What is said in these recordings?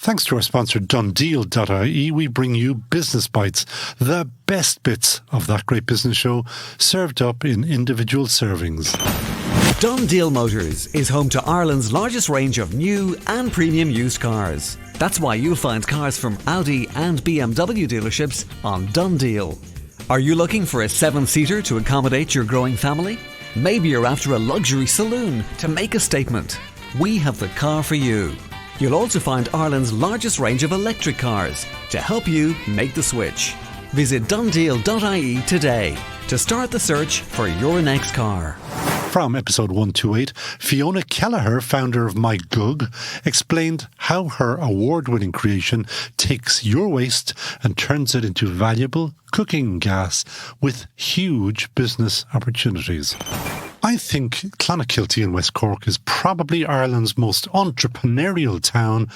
Thanks to our sponsor, Dundeal.ie, we bring you Business Bites, the best bits of that great business show, served up in individual servings. Dundeal Motors is home to Ireland's largest range of new and premium used cars. That's why you'll find cars from Audi and BMW dealerships on Dundeal. Are you looking for a 7-seater to accommodate your growing family? Maybe you're after a luxury saloon to make a statement. We have the car for you. You'll also find Ireland's largest range of electric cars to help you make the switch. Visit dundeal.ie today to start the search for your next car. From episode 128, Fiona Kelleher, founder of MyGuG, explained how her award-winning creation takes your waste and turns it into valuable cooking gas with huge business opportunities. I think Clonakilty in West Cork is probably Ireland's most entrepreneurial town,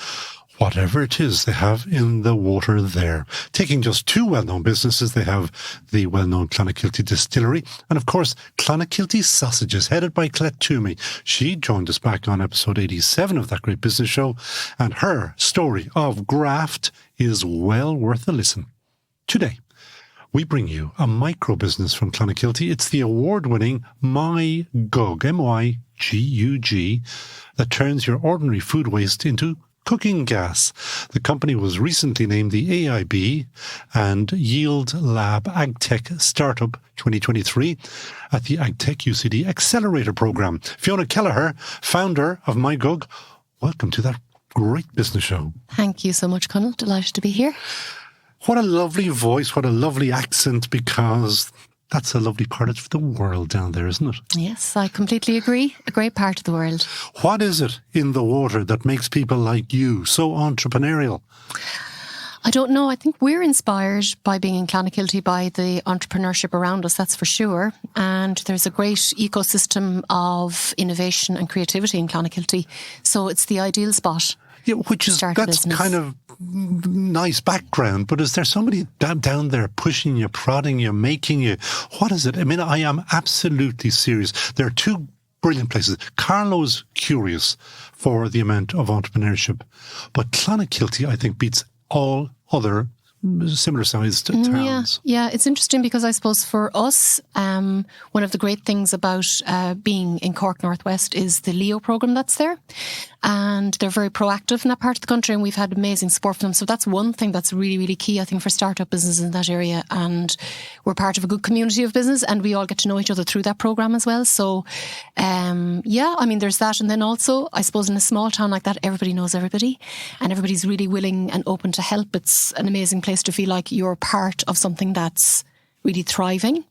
whatever it is they have in the water there. Taking just two well-known businesses, they have the well-known Clonakilty Distillery and, of course, Clonakilty Sausages, headed by Colette Toomey. She joined us back on episode 87 of that great business show, and her story of graft is well worth a listen. Today, we bring you a micro-business from Clonakilty. It's the award-winning MyGuG, M-Y-G-U-G, that turns your ordinary food waste into cooking gas. The company was recently named the AIB and Yield Lab AgTech Startup 2023 at the AgTech UCD Accelerator Programme. Fiona Kelleher, founder of MyGuG, welcome to that great business show. Thank you so much, Conal. Delighted to be here. What a lovely voice, what a lovely accent, because that's a lovely part of the world down there, isn't it? Yes, I completely agree. A great part of the world. What is it in the water that makes people like you so entrepreneurial? I don't know. I think we're inspired by being in Clonakilty by the entrepreneurship around us, that's for sure. And there's a great ecosystem of innovation and creativity in Clonakilty. So it's the ideal spot. Yeah, that's kind of nice background, but is there somebody down there pushing you, prodding you, making you? What is it? I mean, I am absolutely serious. There are two brilliant places. Carlow's curious for the amount of entrepreneurship, but Clonakilty, I think, beats all other similar sized towns. Yeah, it's interesting because I suppose for us, one of the great things about being in Cork Northwest is the Leo programme that's there. And they're very proactive in that part of the country, and we've had amazing support from them. So that's one thing that's really, really key, I think, for startup businesses in that area. And we're part of a good community of business, and we all get to know each other through that programme as well. So, there's that. And then also, I suppose in a small town like that, everybody knows everybody, and everybody's really willing and open to help. It's an amazing place to feel like you're part of something that's really thriving.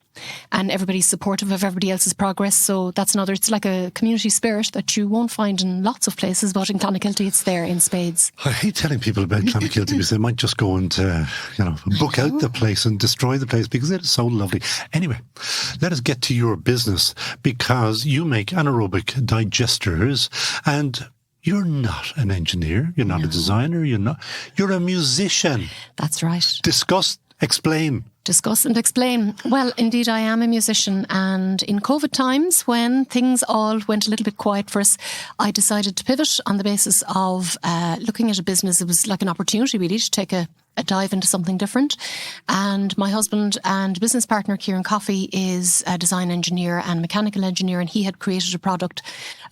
And everybody's supportive of everybody else's progress. So that's another, it's like a community spirit that you won't find in lots of places, but in Clonakilty it's there in spades. I hate telling people about Clonakilty because they might just go and, book out the place and destroy the place because it is so lovely. Anyway, let us get to your business, because you make anaerobic digesters and you're not an engineer, you're not a designer, you're a musician. That's right. Discuss, explain. Discuss and explain. Well, indeed, I am a musician, and in COVID times, when things all went a little bit quiet for us, I decided to pivot on the basis of looking at a business. It was like an opportunity really to take a dive into something different. And my husband and business partner, Kieran Coffey, is a design engineer and mechanical engineer, and he had created a product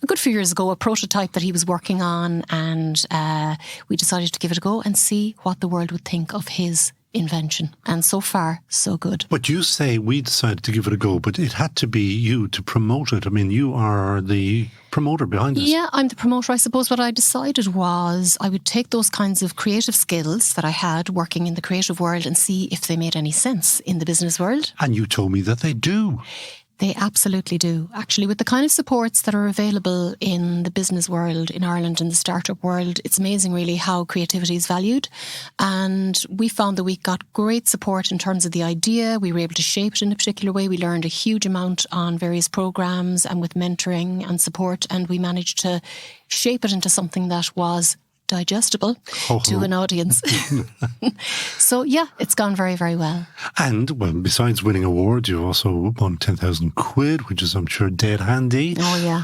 a good few years ago, a prototype that he was working on, and we decided to give it a go and see what the world would think of his invention. And so far, so good. But you say we decided to give it a go, but it had to be you to promote it. I mean, you are the promoter behind this. Yeah, I'm the promoter. I suppose what I decided was I would take those kinds of creative skills that I had working in the creative world and see if they made any sense in the business world. And you told me that they do. They absolutely do. Actually, with the kind of supports that are available in the business world in Ireland and the startup world, it's amazing really how creativity is valued. And we found that we got great support in terms of the idea. We were able to shape it in a particular way. We learned a huge amount on various programs and with mentoring and support. And we managed to shape it into something that was digestible to an audience. So yeah, it's gone very, very well. And well, besides winning awards, you also won 10,000 quid, which is, I'm sure, dead handy. Oh yeah.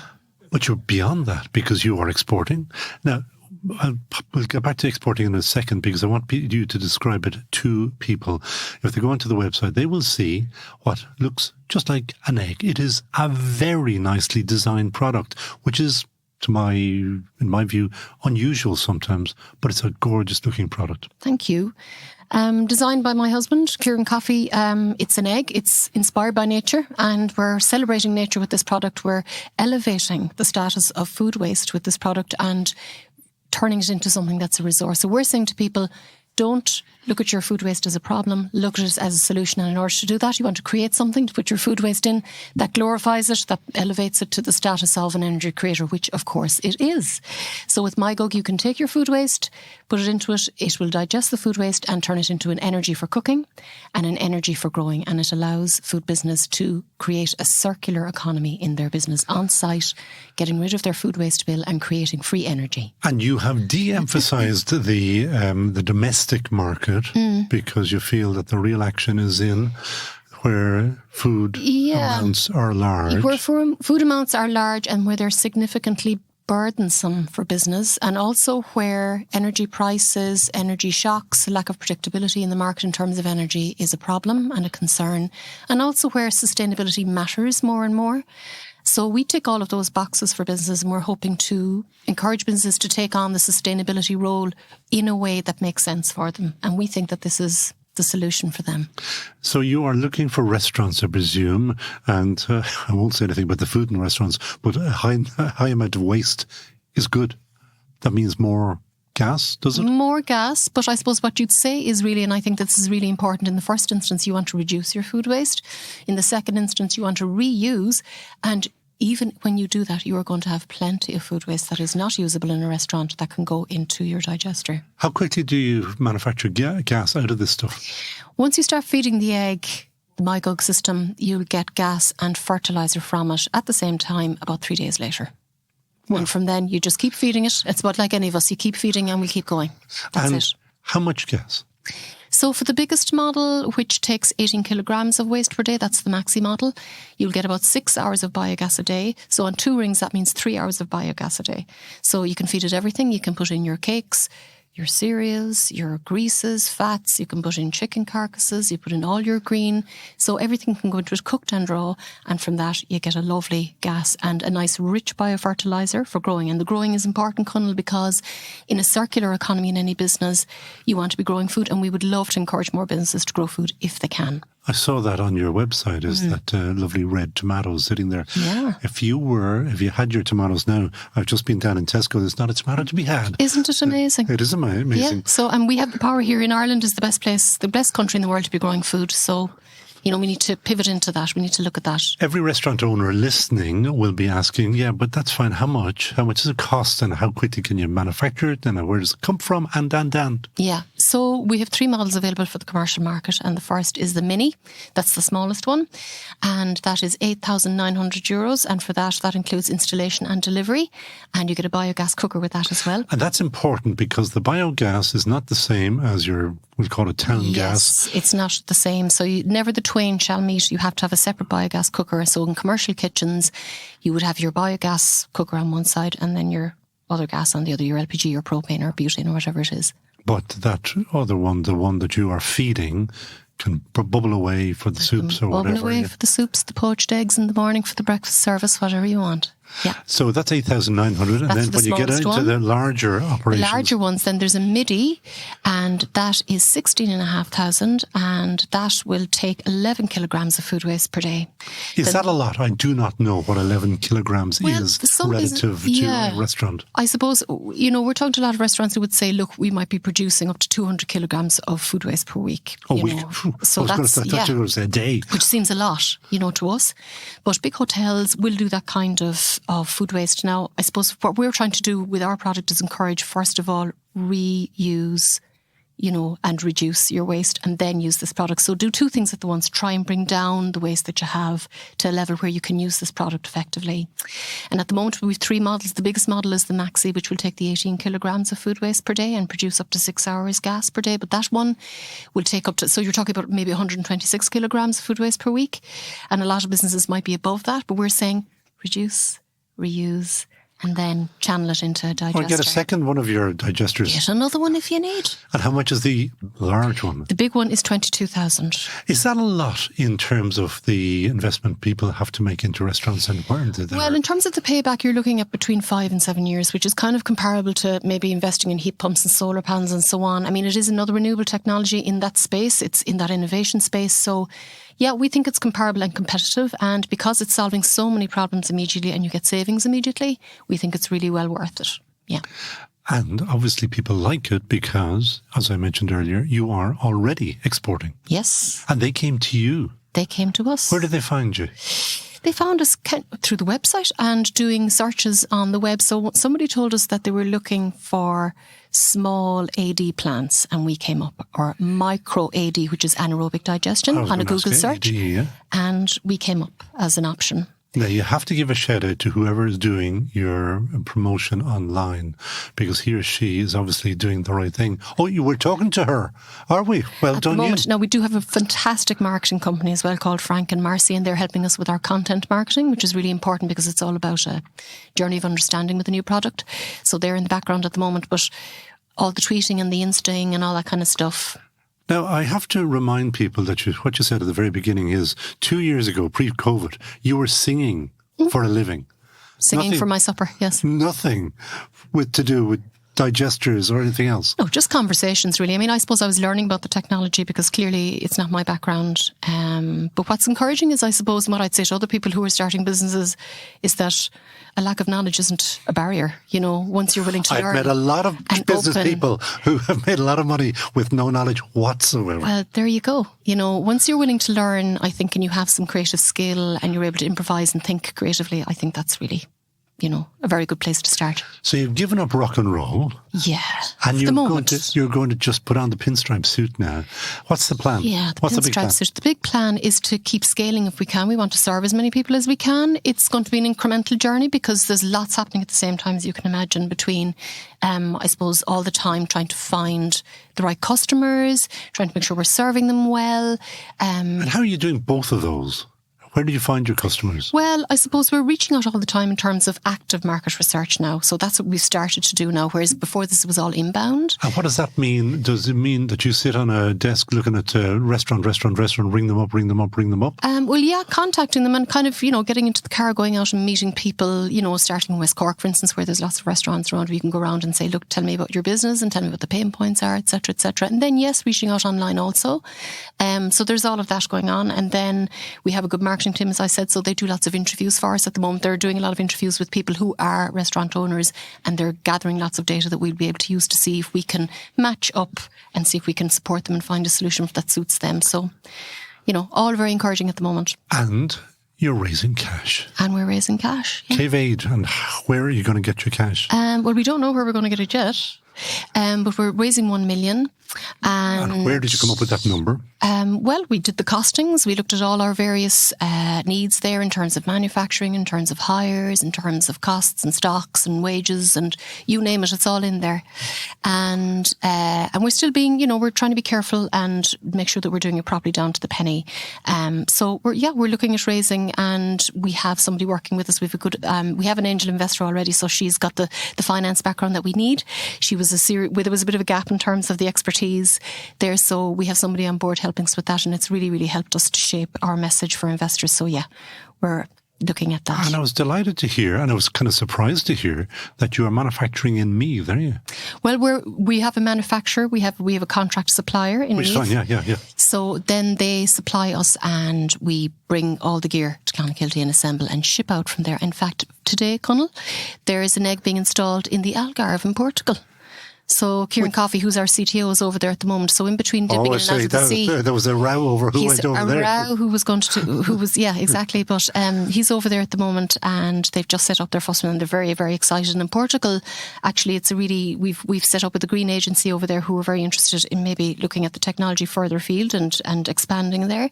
But you're beyond that because you are exporting. Now, we'll get back to exporting in a second because I want you to describe it to people. If they go onto the website, they will see what looks just like an egg. It is a very nicely designed product, which is, in my view, unusual sometimes, but it's a gorgeous looking product. Thank you. Designed by my husband, Kieran Coffey. It's an egg. It's inspired by nature, and we're celebrating nature with this product. We're elevating the status of food waste with this product and turning it into something that's a resource. So we're saying to people, don't look at your food waste as a problem, look at it as a solution. And in order to do that, you want to create something to put your food waste in that glorifies it, that elevates it to the status of an energy creator, which of course it is. So with MyGuG, you can take your food waste, put it into it, it will digest the food waste and turn it into an energy for cooking and an energy for growing. And it allows food business to create a circular economy in their business on site, getting rid of their food waste bill and creating free energy. And you have de-emphasised the domestic market because you feel that the real action is in where food amounts are large. Where food amounts are large and where they're significantly burdensome for business, and also where energy prices, energy shocks, lack of predictability in the market in terms of energy is a problem and a concern, and also where sustainability matters more and more. So we tick all of those boxes for businesses, and we're hoping to encourage businesses to take on the sustainability role in a way that makes sense for them. And we think that this is the solution for them. So you are looking for restaurants, I presume, and I won't say anything about the food in restaurants, but a high amount of waste is good. That means more gas, does it? More gas, but I suppose what you'd say is really, and I think this is really important, in the first instance, you want to reduce your food waste. In the second instance, you want to reuse, and even when you do that, you are going to have plenty of food waste that is not usable in a restaurant that can go into your digester. How quickly do you manufacture gas out of this stuff? Once you start feeding the egg, the MyGuG system, you'll get gas and fertiliser from it at the same time about 3 days later. Well, and from then, you just keep feeding it. It's about like any of us. You keep feeding and we keep going. That's it. How much gas? So for the biggest model, which takes 18 kilograms of waste per day, that's the maxi model, you'll get about 6 hours of biogas a day. So on 2 rings, that means 3 hours of biogas a day. So you can feed it everything. You can put in your cakes, your cereals, your greases, fats. You can put in chicken carcasses. You put in all your green. So everything can go into it, cooked and raw. And from that, you get a lovely gas and a nice rich biofertilizer for growing. And the growing is important, Conal, because in a circular economy in any business, you want to be growing food. And we would love to encourage more businesses to grow food if they can. I saw that on your website, is that lovely red tomatoes sitting there. Yeah. If you had your tomatoes now, I've just been down in Tesco, there's not a tomato to be had. Isn't it amazing? It is amazing. Yeah. So, and we have the power here in Ireland is the best place, the best country in the world to be growing food. So, we need to pivot into that. We need to look at that. Every restaurant owner listening will be asking, yeah, but that's fine. How much? How much does it cost? And how quickly can you manufacture it? And where does it come from? And. Yeah. So we have 3 models available for the commercial market. And the first is the Mini. That's the smallest one. And that is €8,900. And for that includes installation and delivery. And you get a biogas cooker with that as well. And that's important because the biogas is not the same as we'll call it town gas. Yes, it's not the same. So never the twain shall meet. You have to have a separate biogas cooker. So in commercial kitchens, you would have your biogas cooker on one side and then your other gas on the other, your LPG or propane or butane or whatever it is. But that other one, the one that you are feeding, can bubble away for the soups or whatever. Bubble away for the soups, the poached eggs in the morning for the breakfast service, whatever you want. Yeah. So that's 8,900. And then when you get into the larger operations. The larger ones, then there's a MIDI, and that is 16,500, and that will take 11 kilograms of food waste per day. Is that a lot? I do not know what 11 kilograms is relative to a restaurant. I suppose, we're talking to a lot of restaurants who would say, look, we might be producing up to 200 kilograms of food waste per week. So that's a day. Which seems a lot, to us. But big hotels will do that kind of food waste. Now, I suppose what we're trying to do with our product is encourage, first of all, reuse, and reduce your waste and then use this product. So do 2 things at the once. Try and bring down the waste that you have to a level where you can use this product effectively. And at the moment, we have 3 models. The biggest model is the Maxi, which will take the 18 kilograms of food waste per day and produce up to 6 hours gas per day. But that one will take up to, so you're talking about maybe 126 kilograms of food waste per week. And a lot of businesses might be above that, but we're saying reduce, reuse, and then channel it into a digester. Or get a second one of your digesters. Get another one if you need. And how much is the large one? The big one is 22,000. Is that a lot in terms of the investment people have to make into restaurants and where do they? Well, in terms of the payback, you're looking at between 5 and 7 years, which is kind of comparable to maybe investing in heat pumps and solar panels and so on. I mean, it is another renewable technology in that space. It's in that innovation space. So, yeah, we think it's comparable and competitive. And because it's solving so many problems immediately and you get savings immediately, we think it's really well worth it. Yeah. And obviously people like it because, as I mentioned earlier, you are already exporting. Yes. And they came to you. They came to us. Where did they find you? They found us through the website and doing searches on the web. So somebody told us that they were looking for small AD plants and we came up, or micro AD, which is anaerobic digestion, on a Google search. AD, yeah. And we came up as an option. Now, you have to give a shout out to whoever is doing your promotion online because he or she is obviously doing the right thing. Oh, you were talking to her, are we? Well done, you. Now, we do have a fantastic marketing company as well called Frank and Marcy, and they're helping us with our content marketing, which is really important because it's all about a journey of understanding with a new product. So they're in the background at the moment, but all the tweeting and the insting and all that kind of stuff. Now, I have to remind people that what you said at the very beginning is 2 years ago, pre-COVID, you were singing for a living. Singing for my supper, yes. Nothing to do with digesters or anything else. No, just conversations, really. I mean, I suppose I was learning about the technology because clearly it's not my background. But what's encouraging is, I suppose, and what I'd say to other people who are starting businesses is that a lack of knowledge isn't a barrier. You know, once you're willing to learn. I've met a lot of business people who have made a lot of money with no knowledge whatsoever. Well, there you go. You know, once you're willing to learn, I think, and you have some creative skill and you're able to improvise and think creatively, I think that's really, you know, a very good place to start. So you've given up rock and roll. Yeah. And you're going to just put on the pinstripe suit now. What's the plan? Yeah, What's the pinstripe suit. The big plan is to keep scaling if we can. We want to serve as many people as we can. It's going to be an incremental journey because there's lots happening at the same time, as you can imagine, between, I suppose, all the time trying to find the right customers, trying to make sure we're serving them well. And how are you doing both of those? Where do you find your customers? Well, I suppose we're reaching out all the time in terms of active market research now. So that's what we've started to do now, whereas before this was all inbound. And what does that mean? Does it mean that you sit on a desk looking at restaurant, ring them up? Well, yeah, contacting them and kind of, you know, getting into the car, going out and meeting people, you know, starting in West Cork, for instance, where there's lots of restaurants around where you can go around and say, look, tell me about your business and tell me what the pain points are, etc., etc. And then, yes, reaching out online also. So there's all of that going on. And then we have a good marketing team, as I said, so they do lots of interviews for us at the moment. They're doing a lot of interviews with people who are restaurant owners and they're gathering lots of data that we'll be able to use to see if we can match up and see if we can support them and find a solution that suits them. So, you know, all very encouraging at the moment. And you're raising cash. And we're raising cash. Yeah. Cave-Aid, and where are you going to get your cash? Well, we don't know where we're going to get it yet. But we're raising 1 million. And where did you come up with that number? Well, we did the costings. We looked at all our various needs there in terms of manufacturing, in terms of hires, in terms of costs and stocks and wages and you name it, it's all in there. And we're still being, you know, we're trying to be careful and make sure that we're doing it properly down to the penny. So we're looking at raising, and we have somebody working with us. We have an angel investor already, so she's got the finance background that we need. She was there was a bit of a gap in terms of the expertise there, so we have somebody on board helping us with that, and it's really, really helped us to shape our message for investors. So yeah, we're looking at that. And I was delighted to hear, and I was kind of surprised to hear that you are manufacturing in Meath, are you? Well, we have a manufacturer. We have a contract supplier in Meath. Which fine, yeah. So then they supply us, and we bring all the gear to Clonakilty and assemble and ship out from there. In fact, today, Conal, there is an egg being installed in the Algarve in Portugal. So Kieran Coffey, who's our CTO, is over there at the moment. So in between dipping in and out of the sea, there was a row over who went over there. Yeah, exactly. But he's over there at the moment, and they've just set up their first one, and they're very, very excited. And in Portugal, actually, it's we've set up with a green agency over there who are very interested in maybe looking at the technology further afield and expanding there.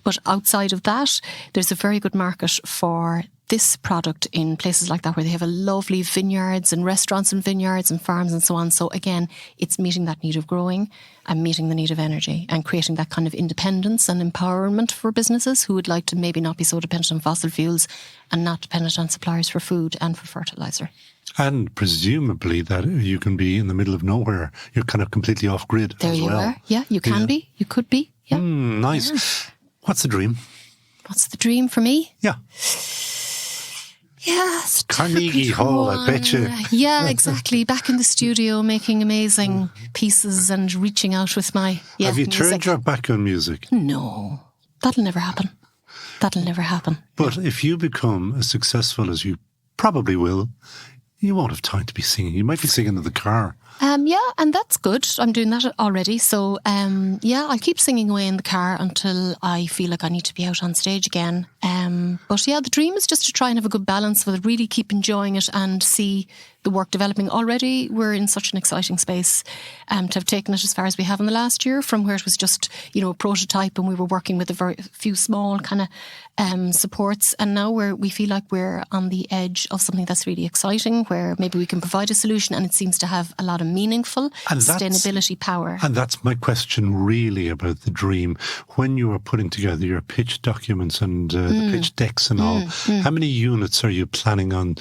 But outside of that, there's a very good market for this product in places like that where they have a lovely vineyards and restaurants and vineyards and farms and so on. So again, it's meeting that need of growing and meeting the need of energy and creating that kind of independence and empowerment for businesses who would like to maybe not be so dependent on fossil fuels and not dependent on suppliers for food and for fertiliser. And presumably that you can be in the middle of nowhere. You're kind of completely off grid there as you well. Are. Yeah, you can be. You could be. Yeah. Nice. Yeah. What's the dream? What's the dream for me? Yeah. Yeah, it's a Carnegie difficult Hall, one. I bet you. Yeah, exactly. Back in the studio, making amazing pieces and reaching out with my Have you music. turned your back on music? No, that'll never happen. That'll never happen. But if you become as successful as you probably will, you won't have time to be singing. You might be singing in the car. Yeah, and that's good. I'm doing that already. So, I'll keep singing away in the car until I feel like I need to be out on stage again. But yeah, the dream is just to try and have a good balance with it, really keep enjoying it and see the work developing. Already we're in such an exciting space to have taken it as far as we have in the last year, from where it was just, a prototype and we were working with a very few small kind of supports, and now we feel like we're on the edge of something that's really exciting, where maybe we can provide a solution and it seems to have a lot of meaningful sustainability power. And that's my question really about the dream. When you are putting together your pitch documents and the pitch decks and all, how many units are you planning on?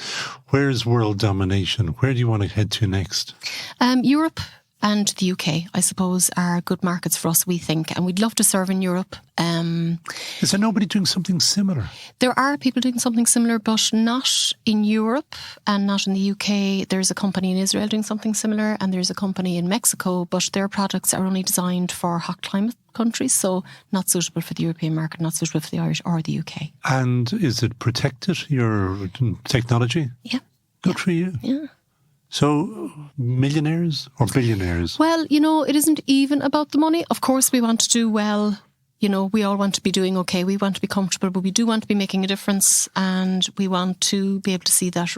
Where's world domination? Where do you want to head to next? Europe and the UK, I suppose, are good markets for us, we think. And we'd love to serve in Europe. Is there nobody doing something similar? There are people doing something similar, but not in Europe and not in the UK. There's a company in Israel doing something similar, and there's a company in Mexico, but their products are only designed for hot climate countries, so not suitable for the European market, not suitable for the Irish or the UK. And is it protected, your technology? Yeah. Good for you. Yeah. So, millionaires or billionaires? Well, it isn't even about the money. Of course, we want to do well. We all want to be doing okay. We want to be comfortable, but we do want to be making a difference. And we want to be able to see that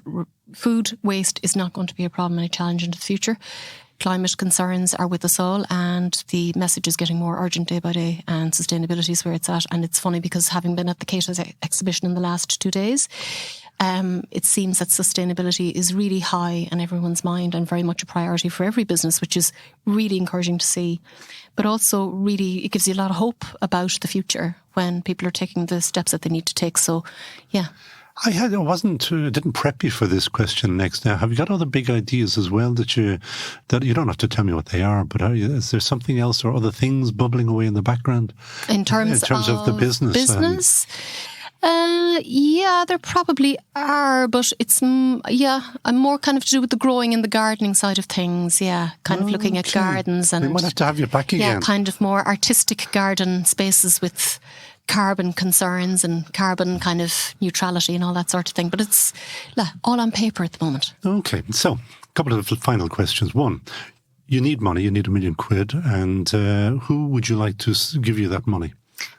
food waste is not going to be a problem and a challenge into the future. Climate concerns are with us all, and the message is getting more urgent day by day, and sustainability is where it's at. And it's funny because having been at the Cato's exhibition in the last 2 days, it seems that sustainability is really high in everyone's mind and very much a priority for every business, which is really encouraging to see. But also really, it gives you a lot of hope about the future when people are taking the steps that they need to take. So, yeah. I didn't prep you for this question next. Now, have you got other big ideas as well that you don't have to tell me what they are, but is there something else or other things bubbling away in the background? In terms of the business? Yeah, there probably are, but it's, I'm more kind of to do with the growing and the gardening side of things. Yeah, kind of looking at gardens and... We might have to have you back again. Yeah, kind of more artistic garden spaces with carbon concerns and carbon kind of neutrality and all that sort of thing. But it's all on paper at the moment. Okay, so a couple of final questions. One, you need money, you need £1 million, and who would you like to give you that money?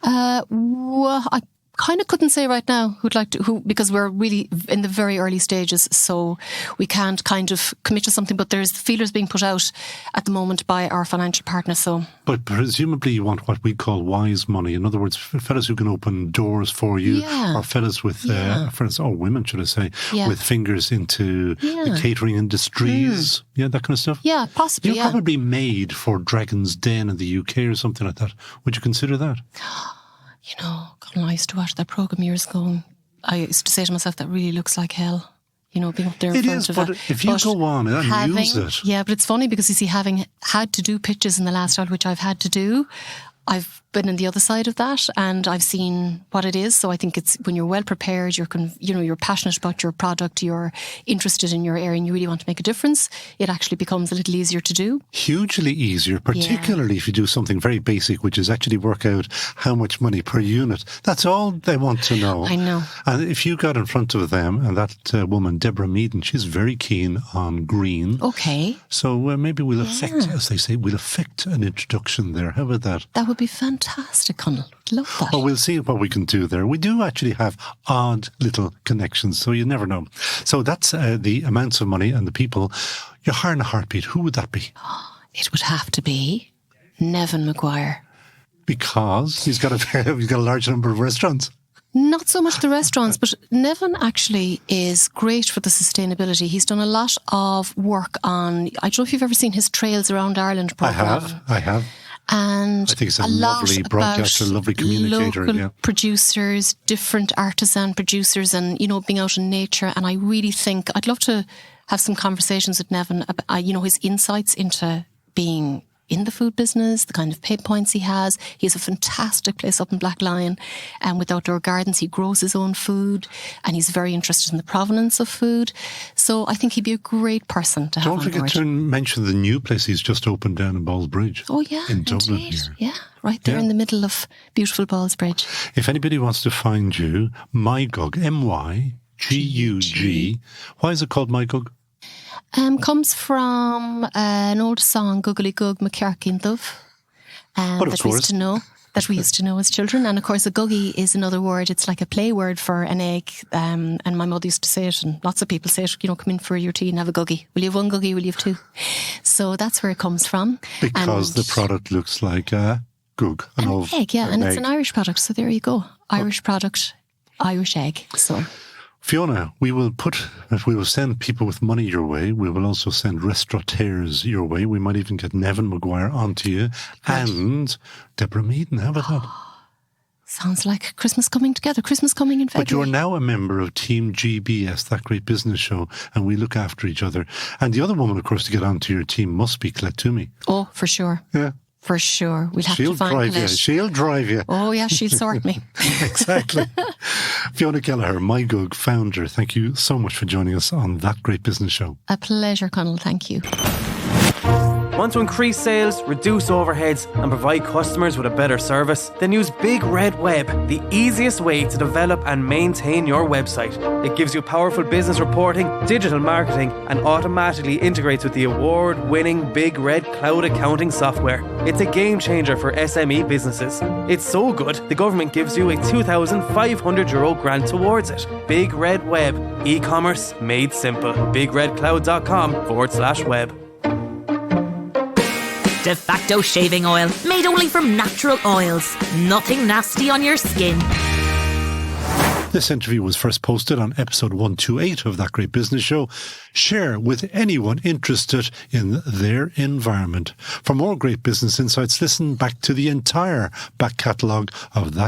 Well, I kind of couldn't say right now because we're really in the very early stages, so we can't kind of commit to something, but there's feelers being put out at the moment by our financial partner. So, but presumably you want what we call wise money. In other words, fellas who can open doors for you, or fellas with women, should I say, with fingers into the catering industries, that kind of stuff. Yeah, possibly. You're probably made for Dragon's Den in the UK or something like that. Would you consider that? Colin, I used to watch that programme years ago, and I used to say to myself, that really looks like hell. Being up there in front of it. If you go on and use it. Yeah, but it's funny because you see, having had to do pitches in the last while, which I've had to do, I've been on the other side of that and I've seen what it is. So I think it's when you're well prepared, you're passionate about your product, you're interested in your area and you really want to make a difference, it actually becomes a little easier to do. Hugely easier, particularly if you do something very basic, which is actually work out how much money per unit. That's all they want to know. I know. And if you got in front of them, and that woman, Deborah Meaden, she's very keen on green. Okay. So maybe we'll affect, as they say, we'll affect an introduction there. How about that? That would be fantastic, Conal. Love that. Well, we'll see what we can do there. We do actually have odd little connections, so you never know. So that's the amounts of money and the people. Your heart in a heartbeat, who would that be? It would have to be Nevin Maguire. Because he's got a large number of restaurants. Not so much the restaurants, but Nevin actually is great for the sustainability. He's done a lot of work on, I don't know if you've ever seen his Trails Around Ireland programme. I have. And I think it's a lovely broadcaster, a lovely communicator. Local producers, different artisan producers, and, being out in nature. And I really think I'd love to have some conversations with Nevin about, his insights into being in the food business, the kind of pain points he has. He has a fantastic place up in Black Lion, and with outdoor gardens, he grows his own food, and he's very interested in the provenance of food. So I think he'd be a great person to have on board. Don't forget to mention the new place he's just opened down in Ballsbridge. Oh yeah, in Dublin here. Yeah, right there in the middle of beautiful Ballsbridge. If anybody wants to find you, MyGuG, MyGuG. Why is it called MyGuG? Comes from an old song, Googly Gug McCarkindov, that we used to know as children. And of course, a guggy is another word. It's like a play word for an egg. And my mother used to say it, and lots of people say it, come in for your tea and have a guggy. Will you have one guggy? Will you have two? So that's where it comes from. Because the product looks like a gug. An egg, yeah. And it's an Irish product. So there you go. Irish product, Irish egg. So... Fiona, we will send people with money your way. We will also send restaurateurs your way. We might even get Nevin Maguire onto you and Deborah Meaden. How about that? Sounds like Christmas coming together. Christmas coming in February. But you are now a member of Team GBS, that great business show, and we look after each other. And the other woman, of course, to get onto your team must be Colette Toomey. Oh, for sure. Yeah. For sure. We'll have to find Colette. She'll drive you. Oh, yeah, she'll sort me. Exactly. Fiona Kelleher, MyGuG founder, thank you so much for joining us on That Great Business Show. A pleasure, Conal. Thank you. Want to increase sales, reduce overheads, and provide customers with a better service? Then use Big Red Web, the easiest way to develop and maintain your website. It gives you powerful business reporting, digital marketing, and automatically integrates with the award-winning Big Red cloud accounting software. It's a game changer for SME businesses. It's so good, the government gives you a €2,500 grant towards it. Big Red Web, e-commerce made simple. BigRedCloud.com/web. De facto shaving oil, made only from natural oils. Nothing nasty on your skin. This interview was first posted on episode 128 of That Great Business Show. Share with anyone interested in their environment. For more great business insights, listen back to the entire back catalogue of That